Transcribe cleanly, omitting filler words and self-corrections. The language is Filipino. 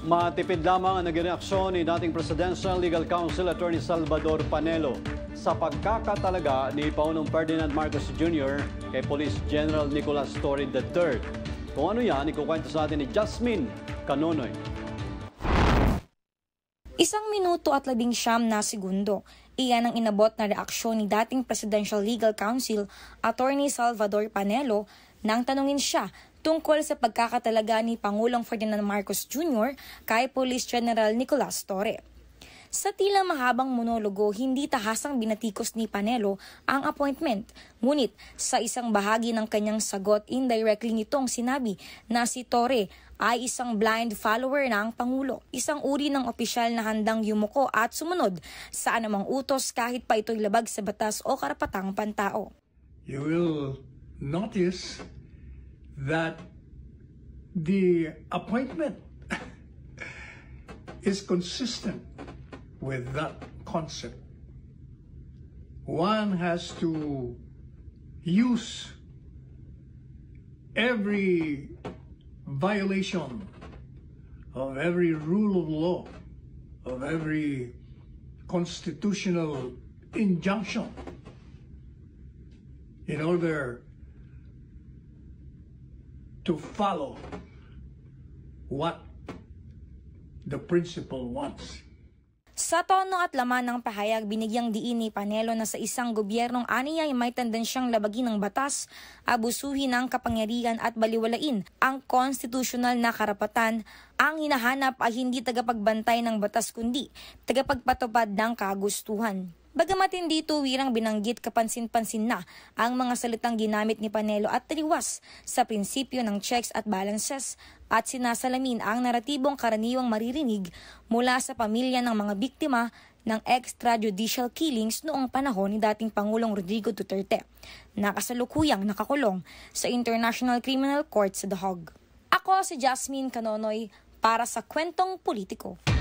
Matipid lamang ang naging reaksyon ni dating Presidential Legal Counsel Attorney Salvador Panelo sa pagkakatalaga ni Pangulong Ferdinand Marcos Jr. kay Police General Nicolas Torre III. Kung ano yan, ikukwento sa atin ni Jasmine Canonoy. 1 minuto at 19 na segundo. Iyan ang inabot na reaksyon ni dating Presidential Legal Counsel Attorney Salvador Panelo nang tanungin siya tungkol sa pagkakatalaga ni Pangulong Ferdinand Marcos Jr. kay Police General Nicolas Torre. Sa tila mahabang monologo, hindi tahasang binatikos ni Panelo ang appointment. Ngunit sa isang bahagi ng kanyang sagot, indirectly nitong sinabi na si Torre ay isang blind follower ng Pangulo, isang uri ng opisyal na handang yumuko at sumunod sa anumang utos kahit pa ito'y labag sa batas o karapatang pantao. You will notice that the appointment is consistent with that concept. One has to use every violation of every rule of law, of every constitutional injunction in order to follow what the principal wants. Sa tono at laman ng pahayag, binigyang diin ni Panelo na sa isang gobyernong aniya ay may tendensyang labagin ng batas, abusuhin ng kapangyarihan at baliwalain ang konstitusyonal na karapatan. Ang hinahanap ay hindi tagapagbantay ng batas kundi tagapagpatupad ng kagustuhan. Bagamat hindi tuwirang binanggit, kapansin-pansin na ang mga salitang ginamit ni Panelo at taliwas sa prinsipyo ng checks at balances at sinasalamin ang naratibong karaniwang maririnig mula sa pamilya ng mga biktima ng extrajudicial killings noong panahon ni dating Pangulong Rodrigo Duterte, na kasalukuyang nakakulong sa International Criminal Court sa The Hague. Ako si Jasmine Canonoy para sa Kwentong Politiko.